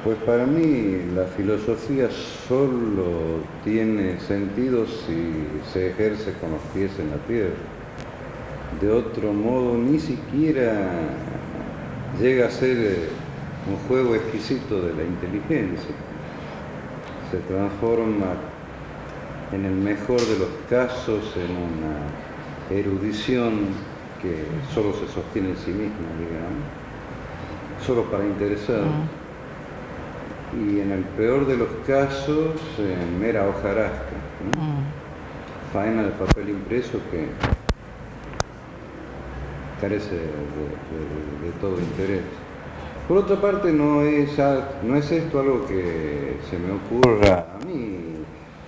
Pues para mí la filosofía solo tiene sentido si se ejerce con los pies en la tierra. De otro modo, ni siquiera llega a ser un juego exquisito de la inteligencia. Se transforma, en el mejor de los casos, en una erudición que solo se sostiene en sí misma, digamos, solo para interesados. Y en el peor de los casos, mera hojarasca, ¿no? Faena de papel impreso que carece de todo interés. Por otra parte, no es esto algo que se me ocurra a mí.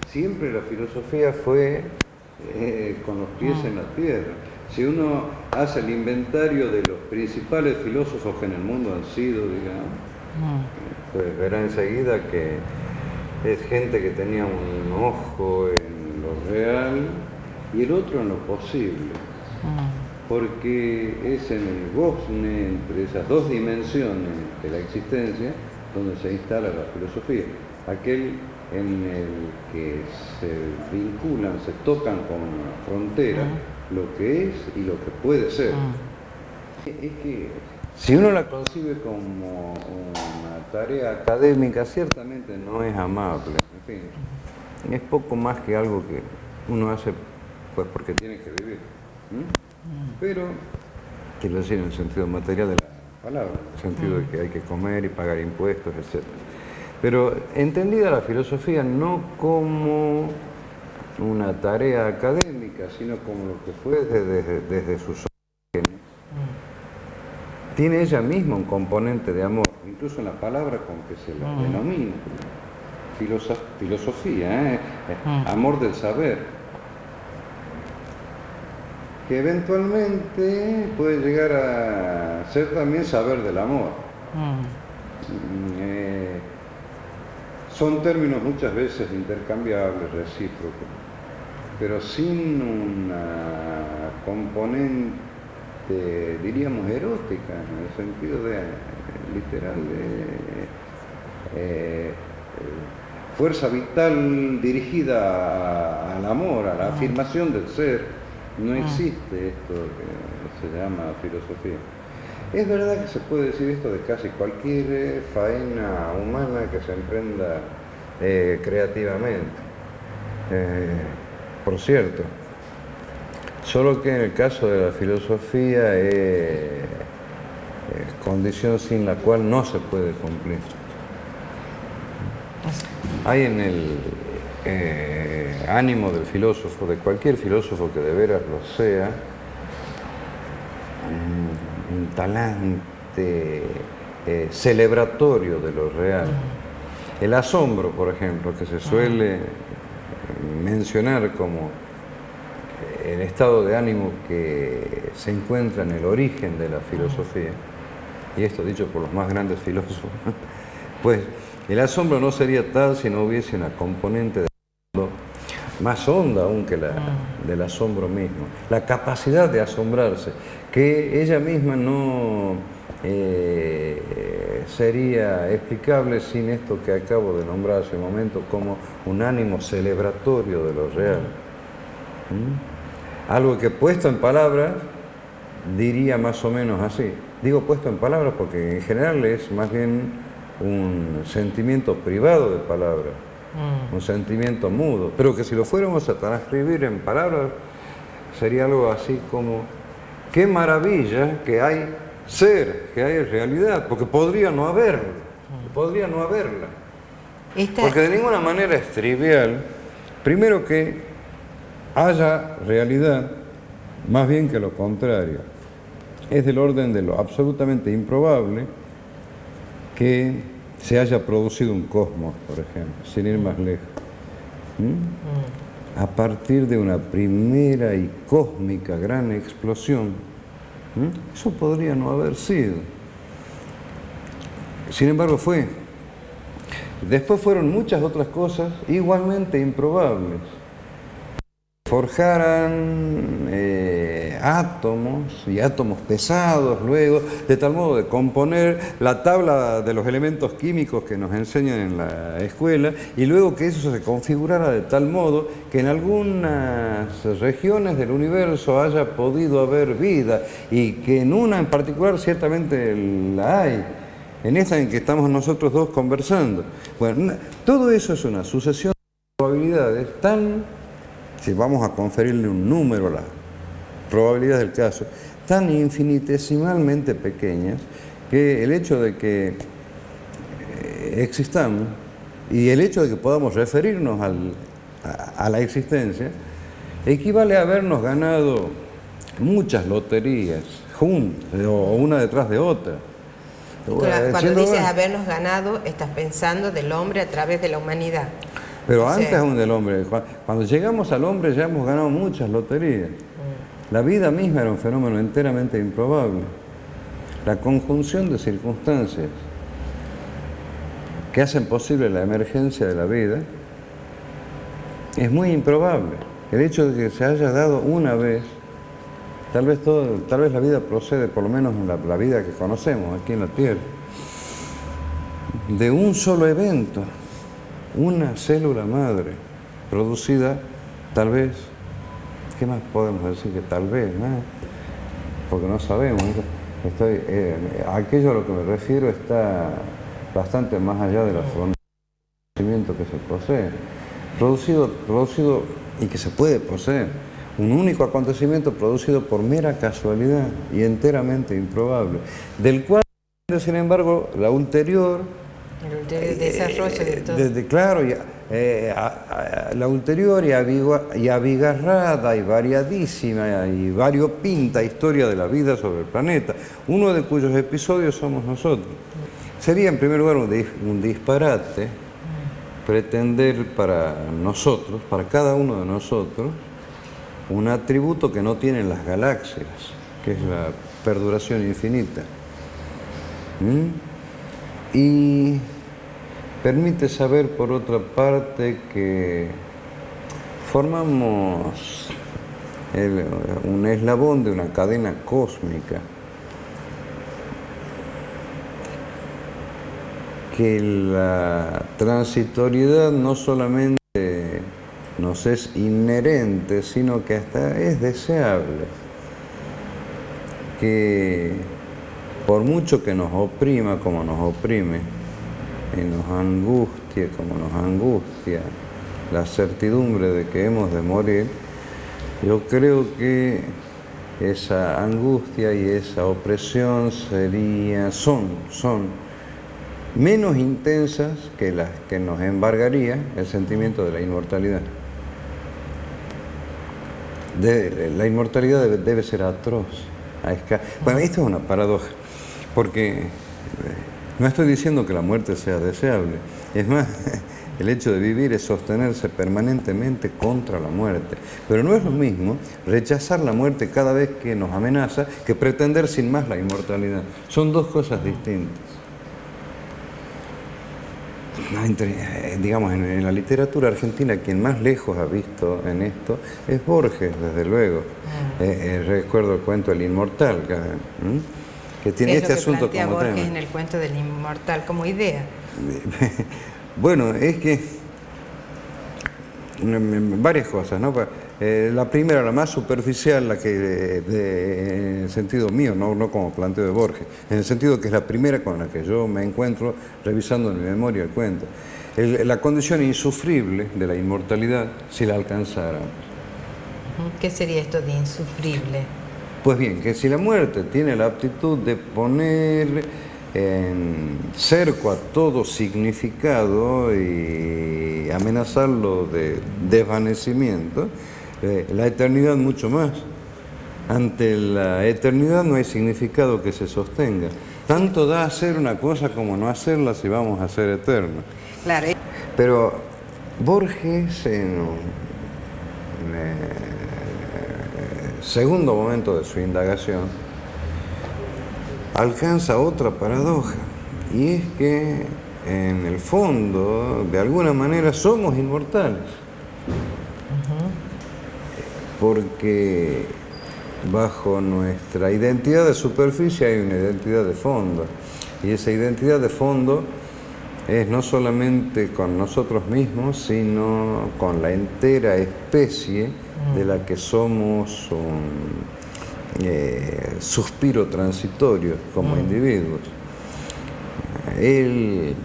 Siempre la filosofía fue con los pies en la tierra. Si uno hace el inventario de los principales filósofos que en el mundo han sido, digamos, pues verá enseguida que es gente que tenía un ojo en lo real y el otro en lo posible. Porque es en el gozne entre esas dos dimensiones de la existencia donde se instala la filosofía. Aquel en el que se vinculan, se tocan con la frontera, lo que es y lo que puede ser. Es que si uno la concibe como una tarea académica, ciertamente no es amable. En fin, es poco más que algo que uno hace pues porque tiene que vivir. Pero, quiero decir, en el sentido material de la palabra, en el sentido de que hay que comer y pagar impuestos, etc. Pero entendida la filosofía no como una tarea académica, sino como lo que fue desde sus orígenes, tiene ella misma un componente de amor, incluso en la palabra con que se la denomina. Filosofía, amor del saber, que eventualmente puede llegar a ser también saber del amor. Son términos muchas veces intercambiables, recíprocos, pero sin una componente, diríamos, erótica, en el sentido literal de fuerza vital dirigida al amor, a la afirmación del ser. No existe esto que se llama filosofía. Es verdad que se puede decir esto de casi cualquier faena humana que se emprenda creativamente. Por cierto, solo que en el caso de la filosofía es condición sin la cual no se puede cumplir. Hay en el ánimo del filósofo, de cualquier filósofo que de veras lo sea, un talante celebratorio de lo real. El asombro, por ejemplo, que se suele mencionar como el estado de ánimo que se encuentra en el origen de la filosofía, y esto dicho por los más grandes filósofos, pues el asombro no sería tal si no hubiese una componente de más honda aún que la del asombro mismo, la capacidad de asombrarse, que ella misma no sería explicable sin esto que acabo de nombrar hace un momento como un ánimo celebratorio de lo real. Algo que puesto en palabras diría más o menos así. Digo puesto en palabras porque en general es más bien un sentimiento privado de palabras. Un sentimiento mudo, pero que si lo fuéramos a transcribir en palabras sería algo así como qué maravilla que hay ser, que hay realidad, porque podría no haberla, porque de ninguna manera es trivial, primero que haya realidad, más bien que lo contrario, es del orden de lo absolutamente improbable que se haya producido un cosmos, por ejemplo, sin ir más lejos. A partir de una primera y cósmica gran explosión, eso podría no haber sido. Sin embargo, fue. Después fueron muchas otras cosas igualmente improbables. forjaran átomos y átomos pesados luego, de tal modo de componer la tabla de los elementos químicos que nos enseñan en la escuela, y luego que eso se configurara de tal modo que en algunas regiones del universo haya podido haber vida, y que en una en particular ciertamente la hay, en esta en que estamos nosotros dos conversando. Bueno, todo eso es una sucesión de probabilidades tan, si vamos a conferirle un número a las probabilidades del caso, tan infinitesimalmente pequeñas, que el hecho de que existamos y el hecho de que podamos referirnos a la existencia equivale a habernos ganado muchas loterías juntas o una detrás de otra. Cuando dices habernos ganado, estás pensando del hombre a través de la humanidad. Pero antes aún del hombre, cuando llegamos al hombre ya hemos ganado muchas loterías. La vida misma era un fenómeno enteramente improbable. La conjunción de circunstancias que hacen posible la emergencia de la vida es muy improbable. El hecho de que se haya dado una vez, tal vez la vida procede, por lo menos en la vida que conocemos aquí en la Tierra, de un solo evento, una célula madre producida, tal vez, ¿qué más podemos decir que tal vez? Porque no sabemos. Aquello a lo que me refiero está bastante más allá de la frontera del conocimiento que se posee. Producido y que se puede poseer. Un único acontecimiento producido por mera casualidad y enteramente improbable, del cual, sin embargo, la ulterior desarrollo de todo. Claro, la ulterior y abigarrada y variadísima y variopinta historia de la vida sobre el planeta, uno de cuyos episodios somos nosotros. Sería en primer lugar un disparate pretender para nosotros, para cada uno de nosotros, un atributo que no tienen las galaxias, que es la perduración infinita. Y permite saber, por otra parte, que formamos un eslabón de una cadena cósmica, que la transitoriedad no solamente nos es inherente, sino que hasta es deseable, que por mucho que nos oprima como nos oprime, y nos angustie como nos angustia la certidumbre de que hemos de morir, yo creo que esa angustia y esa opresión son menos intensas que las que nos embargaría el sentimiento de la inmortalidad. La inmortalidad debe ser atroz. Bueno, esto es una paradoja, porque no estoy diciendo que la muerte sea deseable. Es más, el hecho de vivir es sostenerse permanentemente contra la muerte. Pero no es lo mismo rechazar la muerte cada vez que nos amenaza que pretender sin más la inmortalidad. Son dos cosas distintas. Digamos, en la literatura argentina, quien más lejos ha visto en esto es Borges, desde luego. Recuerdo el cuento El Inmortal, que tiene este asunto como Borges tema. En el cuento del inmortal como idea. Bueno, es que varias cosas, ¿no? La primera, la más superficial, la que en el sentido mío, no como planteo de Borges, en el sentido que es la primera con la que yo me encuentro revisando en mi memoria el cuento. La condición insufrible de la inmortalidad, si la alcanzáramos. ¿Qué sería esto de insufrible? Pues bien, que si la muerte tiene la aptitud de poner en cerco a todo significado y amenazarlo de desvanecimiento, la eternidad mucho más. Ante la eternidad no hay significado que se sostenga. Tanto da hacer una cosa como no hacerla si vamos a ser eternos. Claro. Pero Borges, en un segundo momento de su indagación, alcanza otra paradoja, y es que en el fondo, de alguna manera, somos inmortales. porque bajo nuestra identidad de superficie hay una identidad de fondo, y esa identidad de fondo es no solamente con nosotros mismos, sino con la entera especie de la que somos un suspiro transitorio como individuos. Él,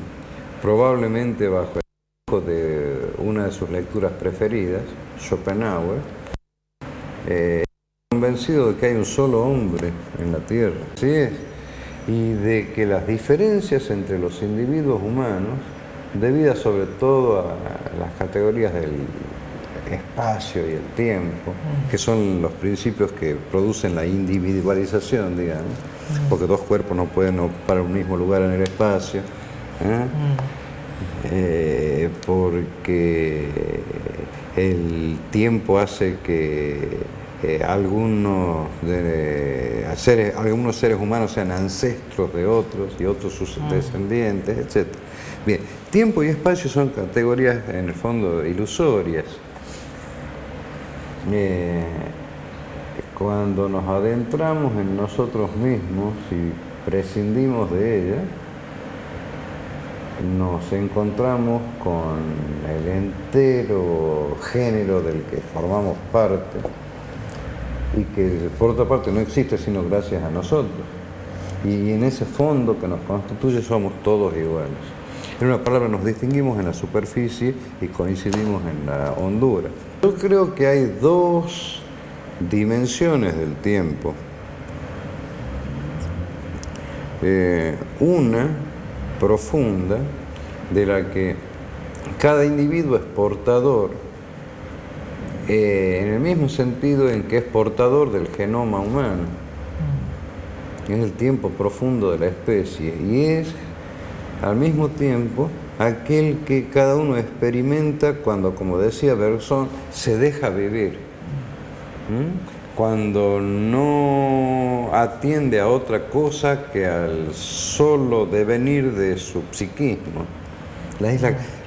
probablemente bajo el influjo de una de sus lecturas preferidas, Schopenhauer, convencido de que hay un solo hombre en la Tierra, así es, y de que las diferencias entre los individuos humanos, debidas sobre todo a las categorías del espacio y el tiempo, que son los principios que producen la individualización, digamos, porque dos cuerpos no pueden ocupar un mismo lugar en el espacio, porque el tiempo hace que algunos seres humanos sean ancestros de otros y otros sus descendientes, etc. Bien, tiempo y espacio son categorías en el fondo ilusorias. Cuando nos adentramos en nosotros mismos y prescindimos de ellas, nos encontramos con el entero género del que formamos parte y que por otra parte no existe sino gracias a nosotros, y en ese fondo que nos constituye somos todos iguales. En una palabra, nos distinguimos en la superficie y coincidimos en la hondura. Yo creo que hay dos dimensiones del tiempo. Una profunda, de la que cada individuo es portador, en el mismo sentido en que es portador del genoma humano. Es el tiempo profundo de la especie, y es al mismo tiempo aquel que cada uno experimenta cuando, como decía Bergson, se deja vivir. Cuando no atiende a otra cosa que al solo devenir de su psiquismo. Es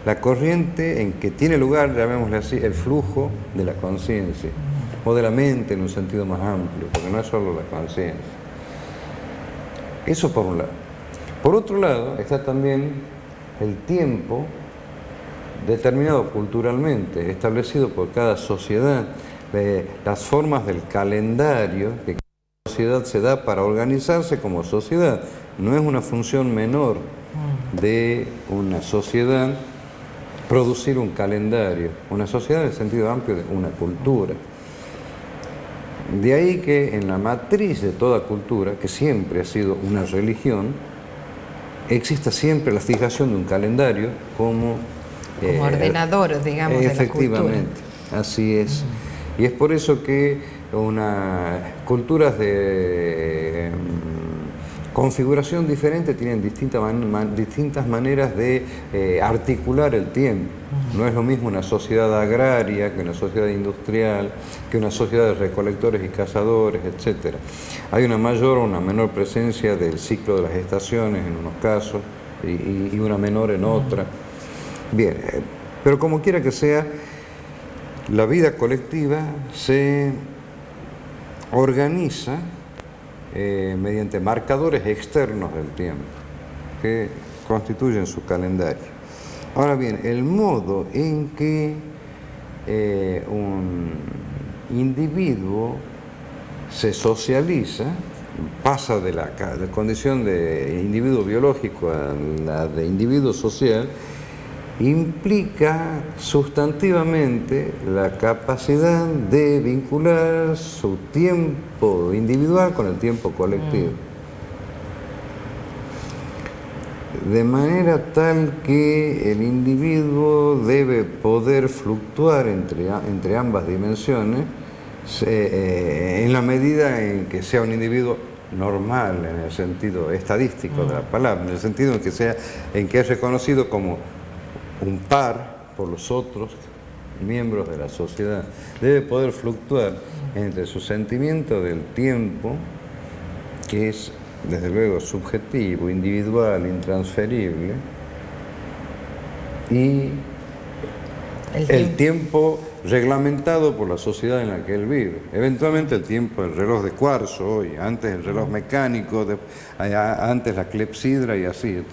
la corriente en que tiene lugar, llamémosle así, el flujo de la conciencia, o de la mente en un sentido más amplio, porque no es solo la conciencia. Eso por un lado. Por otro lado, está también el tiempo determinado culturalmente, establecido por cada sociedad, las formas del calendario que cada sociedad se da para organizarse como sociedad. No es una función menor de una sociedad producir un calendario, una sociedad en el sentido amplio de una cultura. De ahí que en la matriz de toda cultura, que siempre ha sido una religión, exista siempre la fijación de un calendario como ordenador, digamos, de la cultura. Efectivamente, así es. Y es por eso que culturas de configuración diferente tienen distintas maneras de articular el tiempo. No es lo mismo una sociedad agraria que una sociedad industrial, que una sociedad de recolectores y cazadores, etc. Hay una mayor o una menor presencia del ciclo de las estaciones en unos casos y una menor en otra. Bien, pero como quiera que sea, la vida colectiva se organiza mediante marcadores externos del tiempo que constituyen su calendario. Ahora bien, el modo en que un individuo se socializa, pasa de la condición de individuo biológico a la de individuo social, implica sustantivamente la capacidad de vincular su tiempo individual con el tiempo colectivo. De manera tal que el individuo debe poder fluctuar entre ambas dimensiones en la medida en que sea un individuo normal, en el sentido estadístico de la palabra, en el sentido en que es reconocido como un par por los otros miembros de la sociedad. Debe poder fluctuar entre su sentimiento del tiempo, que es desde luego subjetivo, individual, intransferible, y el tiempo reglamentado por la sociedad en la que él vive. Eventualmente el tiempo, el reloj de cuarzo hoy, antes el reloj mecánico, antes la clepsidra y así.